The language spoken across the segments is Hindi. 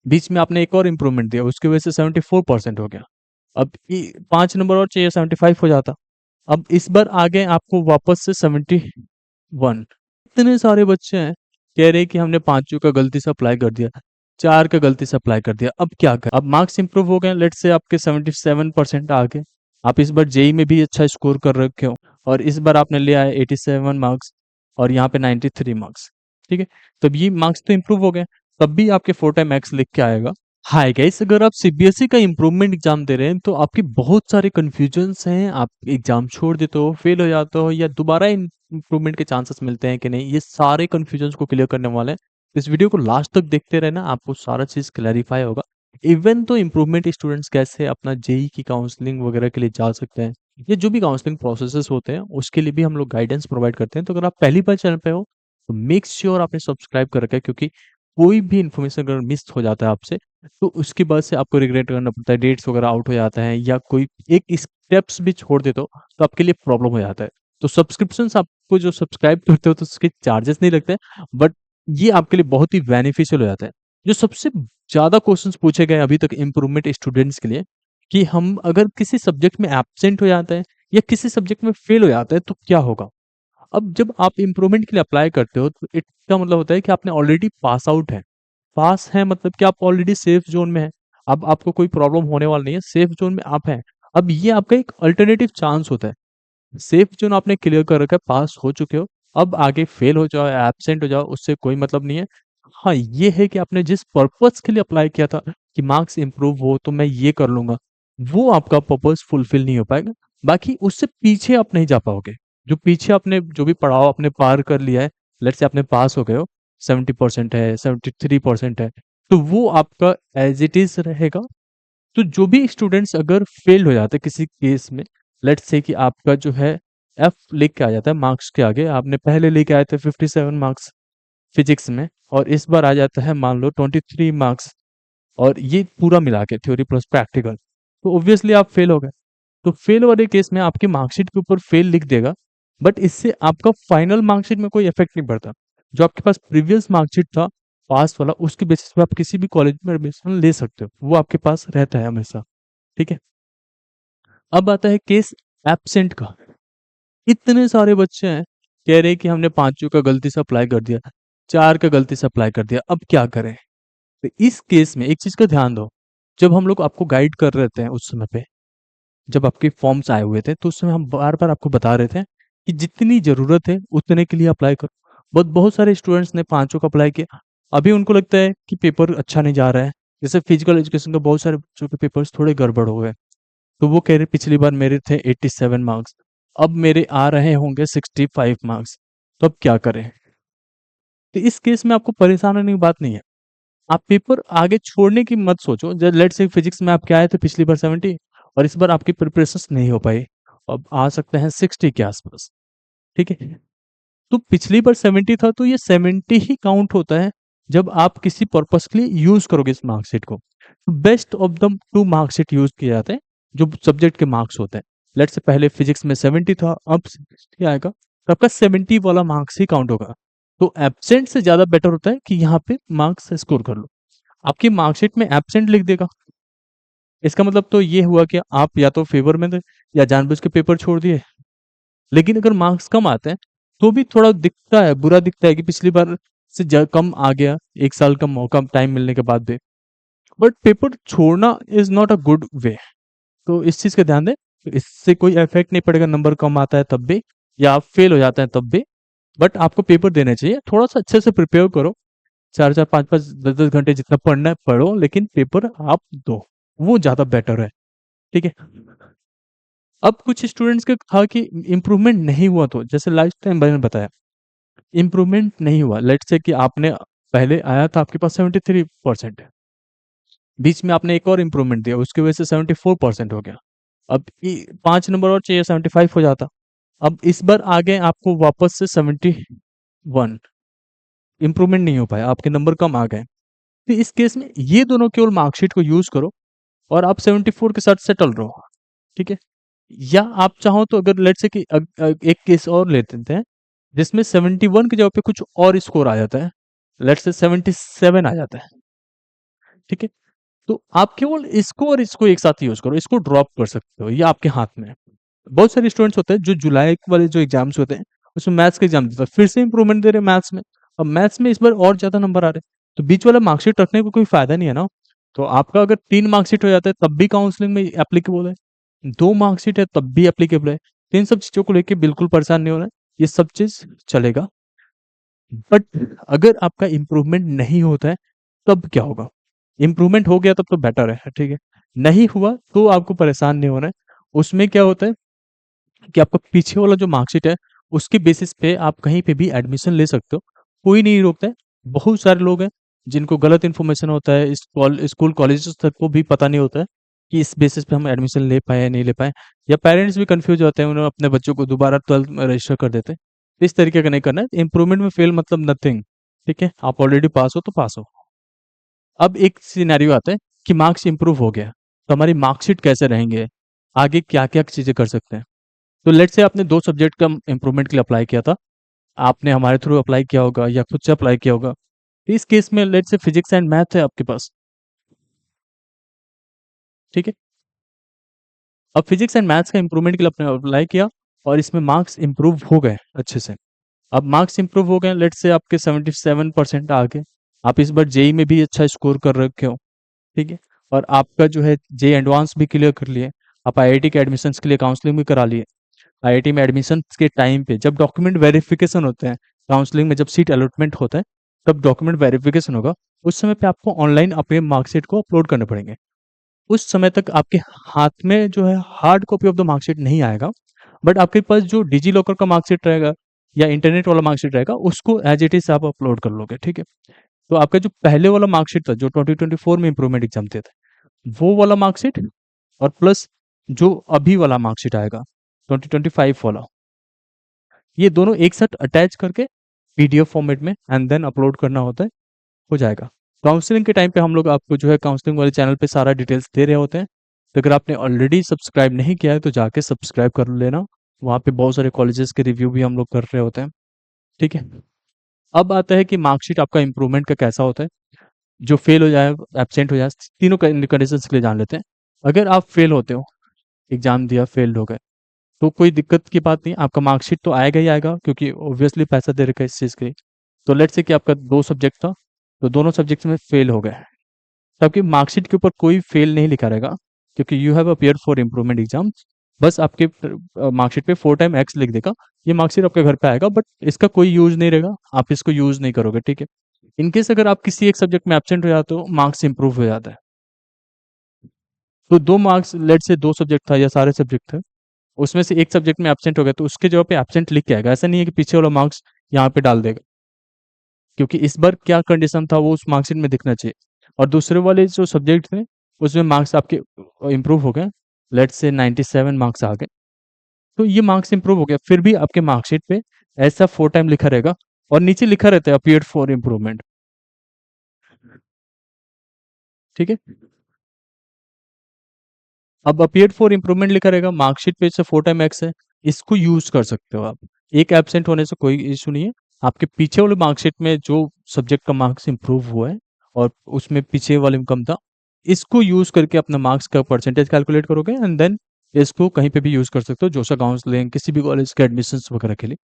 बीच में आपने एक और इम्प्रूवमेंट दिया, उसकी वजह से 74% हो गया। अब 5 नंबर और चाहिए, 75 हो जाता। अब इस बार आ गए आपको वापस से 71। इतने सारे बच्चे हैं, कह रहे हैं कि हमने पांचों का गलती से अप्लाई कर दिया, चार का गलती से अप्लाई कर दिया। अब क्या कर, अब मार्क्स इंप्रूव हो गए, लेट से आपके 77% आ गए। आप इस बार जेई में भी अच्छा स्कोर कर रखे हो, और इस बार आपने ले आए 87 मार्क्स, और यहाँ पे 93 मार्क्स। ठीक है, तब ये मार्क्स तो इंप्रूव हो गए, तब भी आपके 4 टाइम एक्स लिख के आएगा। हाय गाइस, अगर आप सीबीएसई का इम्प्रूवमेंट एग्जाम दे रहे हैं तो आपकी बहुत सारे कंफ्यूजन्स हैं, आप एग्जाम छोड़ देते हो, फेल हो जाते हो, या दोबारा इम्प्रूवमेंट के चांसेस मिलते हैं कि नहीं, ये सारे कंफ्यूजन्स को क्लियर करने वाले हैं। इस वीडियो को लास्ट तक देखते रहना, आपको सारा चीज क्लैरिफाई होगा। इवन तो इम्प्रूवमेंट स्टूडेंट्स कैसे अपना जेई की काउंसलिंग वगैरह के लिए जा सकते हैं, ये जो भी काउंसलिंग प्रोसेसेस होते हैं उसके लिए भी हम लोग गाइडेंस प्रोवाइड करते हैं। तो अगर आप पहली बार चैनल पे हो तो मेक श्योर आपने सब्सक्राइब कर रखा है, क्योंकि कोई भी इन्फॉर्मेशन अगर मिस हो जाता है आपसे तो उसके बाद से आपको रिग्रेट करना पड़ता है, डेट्स वगैरह आउट हो जाता है, या कोई एक स्टेप्स भी छोड़ देते हो तो आपके लिए प्रॉब्लम हो जाता है। तो सब्सक्रिप्शन आपको जो सब्सक्राइब करते हो तो उसके चार्जेस नहीं लगते, बट ये आपके लिए बहुत ही बेनिफिशियल हो जाता है। जो सबसे ज्यादा क्वेश्चंस पूछे गए अभी तक इम्प्रूवमेंट स्टूडेंट्स के लिए, कि हम अगर किसी सब्जेक्ट में एब्सेंट हो जाते हैं या किसी सब्जेक्ट में फेल हो जाता है तो क्या होगा। अब जब आप इम्प्रूवमेंट के लिए अप्लाई करते हो तो इसका मतलब होता है कि आपने ऑलरेडी पास आउट है। पास है मतलब कि आप ऑलरेडी सेफ जोन में है, अब आपको कोई प्रॉब्लम होने वाला नहीं है, सेफ जोन में आप हैं। अब ये आपका एक अल्टरनेटिव चांस होता है, सेफ जोन आपने क्लियर कर रखा है, पास हो चुके हो। अब आगे फेल हो जाओ, एब्सेंट हो जाओ, उससे कोई मतलब नहीं है। हाँ, ये है कि आपने जिस पर्पस के लिए अप्लाई किया था कि मार्क्स इंप्रूव हो तो मैं ये कर लूंगा, वो आपका पर्पस फुलफिल नहीं हो पाएगा। बाकी उससे पीछे आप नहीं जा पाओगे। जो पीछे आपने जो भी पड़ाव आपने पार कर लिया है, लेट से आपने पास हो गए हो, 70% है, 73% है, तो वो आपका एज इट इज रहेगा। तो जो भी स्टूडेंट्स अगर फेल हो जाते हैं किसी केस में, लेट्स से कि आपका जो है एफ लिख के आ जाता है मार्क्स के आगे, आपने पहले लेके आए थे 57 मार्क्स फिजिक्स में, और इस बार आ जाता है मान लो 23 मार्क्स, और ये पूरा मिला के थ्योरी प्लस प्रैक्टिकल, तो ऑब्वियसली आप फेल हो गए। तो फेल वाले केस में आपकी मार्कशीट के ऊपर फेल लिख देगा, बट इससे आपका फाइनल मार्कशीट में कोई इफेक्ट नहीं पड़ता। जो आपके पास प्रीवियस मार्कशीट था पास वाला, उसके बेसिस पे आप किसी भी कॉलेज में एडमिशन ले सकते हो, वो आपके पास रहता है हमेशा। ठीक है, अब आता है केस एब्सेंट का। इतने सारे बच्चे हैं, कह रहे हैं कि हमने पांचों का गलती से अप्लाई कर दिया, चार का गलती से अप्लाई कर दिया, अब क्या करें। तो इस केस में एक चीज का ध्यान दो, जब हम लोग आपको गाइड कर रहे थे उस समय पे, जब आपके फॉर्म्स आए हुए थे तो उस समय हम बार बार आपको बता रहे थे कि जितनी जरूरत है उतने के लिए अप्लाई करो। बहुत बहुत सारे स्टूडेंट्स ने पांचों का अप्लाई किया, अभी उनको लगता है कि पेपर अच्छा नहीं जा रहा है। जैसे फिजिकल एजुकेशन का बहुत सारे बच्चों के पेपर्स थोड़े गड़बड़ हो गए, तो वो कह रहे पिछली बार मेरे थे 87 मार्क्स, अब मेरे आ रहे होंगे 65 मार्क्स, तो अब क्या करें। तो इस केस में आपको परेशान होने की बात नहीं है, आप पेपर आगे छोड़ने की मत सोचो। जब लेट से फिजिक्स में आपके आए थे पिछली बार 70, और इस बार आपकी प्रिपरेशन नहीं हो पाई, अब आ सकते हैं 60 के आसपास। ठीक है, तो पिछली बार 70 था तो ये 70 ही काउंट होता है जब आप किसी पर्पस के लिए यूज करोगे इस मार्कशीट को। Best of the two marksheet use किए जाते हैं जो सब्जेक्ट के मार्क्स होते हैं। लेट से पहले फिजिक्स में 70 था, अब 60 आएगा, तो आपका 70 वाला मार्क्स ही काउंट होगा। तो एब्सेंट से ज्यादा बेटर होता है कि यहाँ पे मार्क्स स्कोर कर लो। आपकी मार्कशीट में एब्सेंट लिख देगा, इसका मतलब तो ये हुआ कि आप या तो फेवर में थे या जानबूझ के पेपर छोड़ दिए। लेकिन अगर मार्क्स कम आते हैं तो भी थोड़ा दिखता है, बुरा दिखता है कि पिछली बार से कम आ गया, एक साल का मौका टाइम मिलने के बाद भी। बट पेपर छोड़ना is not a good way, तो इस चीज का ध्यान दें। तो इससे कोई इफेक्ट नहीं पड़ेगा, नंबर कम आता है तब भी, या आप फेल हो जाते हैं तब भी। बट आपको पेपर देने चाहिए, थोड़ा सा अच्छे से प्रिपेयर करो, 4 4 5 5 10 10 घंटे जितना पढ़ना है पढ़ो, लेकिन पेपर आप दो, वो ज्यादा बेटर है। ठीक है, अब कुछ स्टूडेंट्स का था कि इम्प्रूवमेंट नहीं हुआ, तो जैसे लास्ट टाइम मैंने बताया इम्प्रूवमेंट नहीं हुआ, लेट से कि आपने पहले आया था आपके पास 73%, बीच में आपने एक और इम्प्रूवमेंट दिया, उसकी वजह से 74% हो गया। अब 5 नंबर और चाहिए, 75 हो जाता। अब इस बार आ गए आपको वापस से 71, इम्प्रूवमेंट नहीं हो पाया, आपके नंबर कम आ गए। तो इस केस में ये दोनों केवल मार्कशीट को यूज करो और आप 74 के साथ सेटल रहो। ठीक है, या आप चाहो तो अगर लेट से कि एक केस और ले लेते हैं जिसमें 71 की जगह पे कुछ और स्कोर आ जाता है, लेट से 77 आ जाता है, ठीक है? तो आप केवल इसको और इसको एक साथ यूज़ करो, इसको ड्रॉप कर सकते हो, ये आपके हाथ में है। बहुत सारे स्टूडेंट्स होते हैं जो जुलाई वाले जो एग्ज़ाम्स होते हैं, उसमें मैथ्स के एग्ज़ाम देते हैं, फिर से इम्प्रूवमेंट दे रहे हैं मैथ्स में। अब मैथ्स में इस बार और ज़्यादा नंबर आ रहे हैं, तो बीच वाला मार्कशीट रखने का कोई फ़ायदा नहीं है ना। तो आपका अगर 3 मार्कशीट हो जाता है तब भी काउंसलिंग में एप्लीकेबल है, 2 मार्कशीट है तब भी एप्लीकेबल है। तो इन सब चीज़ों को लेके बिल्कुल परेशान नहीं होना है, ये सब चीज़ चलेगा। बट अगर आपका इम्प्रूवमेंट नहीं होता है, तब क्या होगा? इम्प्रूवमेंट हो गया तब तो बेटर है, ठीक है? नहीं हुआ तो आपको परेशान नहीं होना है। उसमें क्या होता है कि आपका पीछे वाला जो मार्कशीट है, उसके बेसिस पे आप कहीं पे भी एडमिशन ले सकते हो। कोई नहीं रोकता है। बहुत सारे लोग हैं जिनको गलत इन्फॉर्मेशन होता है, स्कूल कॉलेजेस तक को भी पता नहीं होता है कि इस बेसिस पे हम एडमिशन ले पाए या नहीं ले पाए, या पेरेंट्स भी कंफ्यूज होते हैं, उन्होंने अपने बच्चों को दोबारा 12th में रजिस्टर कर देते हैं। इस तरीके का नहीं करना है। इम्प्रूवमेंट में फेल मतलब नथिंग, ठीक है? आप ऑलरेडी पास हो तो पास हो। अब एक सिनेरियो आता है कि मार्क्स इंप्रूव हो गया, तो हमारी मार्कशीट कैसे रहेंगे? आगे क्या-क्या चीज़ें कर सकते हैं? तो लेट्स से आपने 2 सब्जेक्ट का इम्प्रूवमेंट के लिए अप्लाई किया था। आपने हमारे थ्रू अप्लाई किया होगा या खुद से अप्लाई किया होगा। इस केस में let's say physics and math है आपके पास, ठीक है? अब फिजिक्स एंड मैथ्स का इम्प्रूवमेंट के लिए आपने अप्लाई किया और इसमें मार्क्स इम्प्रूव हो गए अच्छे से। अब मार्क्स इम्प्रूव हो गए, लेट्स से आपके 77% आ गए। आप इस बार जेईई में भी अच्छा स्कोर कर रखे हो, ठीक है? और आपका जो है जेईई एडवांस भी क्लियर कर लिए। आप आईआईटी के एडमिशन्स के लिए काउंसलिंग भी करा लिए। आईआईटी में एडमिशन के टाइम पे जब डॉक्यूमेंट वेरिफिकेशन होते हैं, काउंसलिंग में जब सीट अलॉटमेंट होता है, तब डॉक्यूमेंट वेरिफिकेशन होगा। उस समय पे आपको ऑनलाइन अपने मार्कशीट को अपलोड करने पड़ेंगे। उस समय तक आपके हाथ में जो है hard copy of the marksheet नहीं आएगा, बट आपके पास जो डिजी लॉकर का मार्कशीट रहेगा या इंटरनेट वाला मार्कशीट रहेगा, उसको एज इट इज आप अपलोड कर लोगे, ठीक है? तो आपका जो पहले वाला मार्कशीट था, जो 2024 में इंप्रूवमेंट एग्जाम दिए थे, वो वाला मार्कशीट और प्लस जो अभी वाला मार्कशीट आएगा 2025 वाला, ये दोनों एक साथ अटैच करके पीडीएफ फॉर्मेट में एंड देन अपलोड करना होता है, हो जाएगा। काउंसलिंग के टाइम पे हम लोग आपको जो है काउंसलिंग वाले चैनल पे सारा डिटेल्स दे रहे होते हैं। तो अगर आपने ऑलरेडी सब्सक्राइब नहीं किया है तो जाके सब्सक्राइब कर लेना। वहाँ पे बहुत सारे कॉलेजेस के रिव्यू भी हम लोग कर रहे होते हैं, ठीक है? अब आता है कि मार्कशीट आपका इम्प्रूवमेंट का कैसा होता है। जो फेल हो जाए, एब्सेंट हो जाए, तीनों कंडीशंस के लिए जान लेते हैं। अगर आप फेल होते हो, एग्जाम दिया फेल्ड हो गए, तो कोई दिक्कत की बात नहीं, आपका मार्कशीट तो आएगा ही आएगा, क्योंकि ऑब्वियसली पैसा दे रखा है इस चीज़ के लिए। तो लेट्स से कि आपका 2 सब्जेक्ट था, तो दोनों सब्जेक्ट्स में फेल हो गए, तो आपकी मार्कशीट के ऊपर कोई फेल नहीं लिखा रहेगा, क्योंकि you have appeared for improvement exam. बस आपके मार्कशीट पे 4 टाइम एक्स लिख देगा। ये मार्कशीट आपके घर पे आएगा, बट इसका कोई यूज़ नहीं रहेगा, आप इसको यूज़ नहीं करोगे, ठीक है? इन केस अगर आप किसी एक सब्जेक्ट में एब्सेंट हो जाते हो, मार्क्स इंप्रूव हो जाता है। तो 2 मार्क्स, लेट्स से 2 सब्जेक्ट था या सारे सब्जेक्ट थे, उसमें से एक सब्जेक्ट में एब्सेंट हो गया, तो उसके जगह पे एब्सेंट लिख के आएगा। ऐसा नहीं है कि पीछे वाला मार्क्स यहाँ पे डाल देगा, क्योंकि इस बार क्या कंडीशन था वो उस मार्कशीट में दिखना चाहिए। और दूसरे वाले जो सब्जेक्ट थे, उसमें मार्क्स आपके इम्प्रूव हो गए, लेट्स से 97 मार्क्स आ गए, तो ये मार्क्स इम्प्रूव हो गया, फिर भी आपके मार्कशीट पे ऐसा 4 टाइम लिखा रहेगा और नीचे लिखा रहता है अपीयर्ड फॉर इम्प्रूवमेंट, ठीक है? अब अपीयर्ड फॉर इम्प्रूवमेंट लिखा रहेगा, मार्कशीट पे से 4 टाइम एक्स है, इसको यूज़ कर सकते हो आप। एक एब्सेंट होने से कोई इश्यू नहीं है। आपके पीछे वाले मार्कशीट में जो सब्जेक्ट का मार्क्स इम्प्रूव हुआ है और उसमें पीछे वाले में कम था, इसको यूज़ करके अपना मार्क्स का परसेंटेज कैलकुलेट करोगे एंड देन इसको कहीं पे भी यूज़ कर सकते हो, जोसा काउंसलिंग, किसी भी कॉलेज के एडमिशन्स वगैरह के लिए।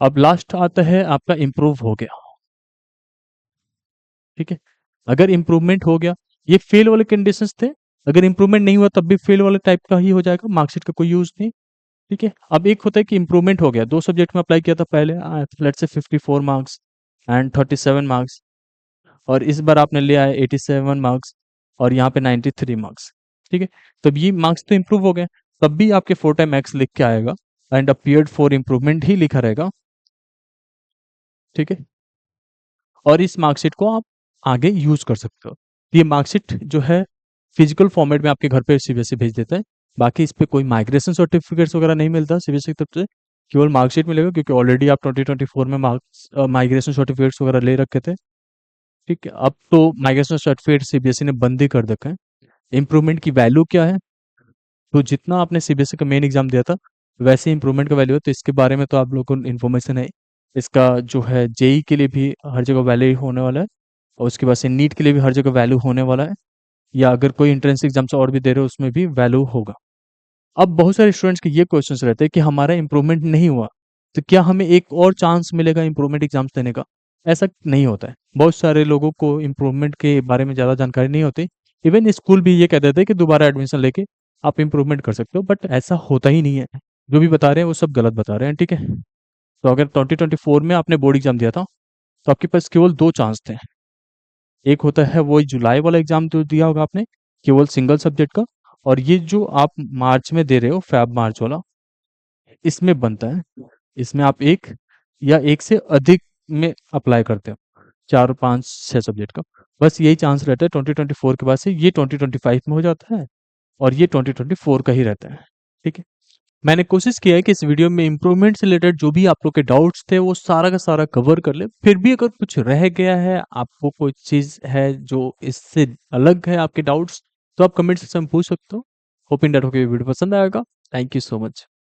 अब लास्ट आता है आपका इम्प्रूव हो गया, ठीक है? अगर इम्प्रूवमेंट हो गया, ये फेल वाले कंडीशंस थे, अगर इम्प्रूवमेंट नहीं हुआ तब भी फेल वाले टाइप का ही हो जाएगा, मार्कशीट का कोई यूज़ नहीं, ठीक है? अब एक होता है कि इम्प्रूवमेंट हो गया, 2 सब्जेक्ट में अप्लाई किया था पहले, let's say 54 marks and 37 marks, और इस बार आपने लिया है 87 मार्क्स और यहाँ पे 93 मार्क्स, ठीक है? तब ये मार्क्स तो इम्प्रूव हो गए, तब भी आपके 4 टाइम एक्स लिख के आएगा एंड अपीयर्ड फॉर इम्प्रूवमेंट ही लिखा रहेगा, ठीक है? और इस मार्कशीट को आप आगे यूज़ कर सकते हो। ये मार्कशीट जो है फिजिकल फॉर्मेट में आपके घर पे सीबीएसई भेज देता है। बाकी इस पे कोई माइग्रेशन सर्टिफिकेट्स वगैरह नहीं मिलता सीबीएसई की तरफ से, केवल मार्कशीट मिलेगा, क्योंकि ऑलरेडी आप 2024 में माइग्रेशन सर्टिफिकेट्स वगैरह ले रखे थे, ठीक है? अब तो माइग्रेशन सर्टिफिकेट सीबीएसई ने बंद ही कर रखा है। इम्प्रूवमेंट की वैल्यू क्या है? तो जितना आपने सीबीएसई का मेन एग्जाम दिया था, वैसे ही इम्प्रूवमेंट का वैल्यू है, तो इसके बारे में तो आप लोगों को इन्फॉर्मेशन है। इसका जो है जेईई के लिए भी हर जगह वैलिड होने वाला है। और उसके बाद से नीट के लिए भी हर जगह वैल्यू होने वाला है, या अगर कोई एंट्रेंस एग्जाम्स और भी दे रहे हो उसमें भी वैल्यू होगा। अब बहुत सारे स्टूडेंट्स के ये क्वेश्चंस रहते हैं कि हमारा इम्प्रूवमेंट नहीं हुआ, तो क्या हमें एक और चांस मिलेगा इम्प्रूवमेंट एग्जाम्स देने का? ऐसा नहीं होता है। बहुत सारे लोगों को इम्प्रूवमेंट के बारे में ज़्यादा जानकारी नहीं होती। इवन स्कूल भी ये कह देते हैं कि दोबारा एडमिशन लेके आप इम्प्रूवमेंट कर सकते हो, बट ऐसा होता ही नहीं है। जो भी बता रहे हैं वो सब गलत बता रहे हैं, ठीक है? तो अगर 2024 में आपने बोर्ड एग्जाम दिया था, तो आपके पास केवल 2 चांस थे। एक होता है वही जुलाई वाला एग्जाम जो दिया होगा आपने, केवल सिंगल सब्जेक्ट का, और ये जो आप मार्च में दे रहे हो, फ़ेब मार्च वाला, इसमें बनता है। इसमें आप 1 या 1 से अधिक में अप्लाई करते हो, 4, 5, 6 सब्जेक्ट का। बस यही चांस रहता है 2024 के बाद से, ये 2025 में हो जाता है और ये 2024 का ही रहता है, ठीक है? मैंने कोशिश किया है कि इस वीडियो में इम्प्रूवमेंट से रिलेटेड जो भी आप लोग के डाउट्स थे वो सारा का सारा कवर कर ले। फिर भी अगर कुछ रह गया है, आपको कोई चीज़ है जो इससे अलग है आपके डाउट्स, तो आप कमेंट सेक्शन में पूछ सकते हो। होप इन दैट आपको ये वीडियो पसंद आएगा। Thank you so much.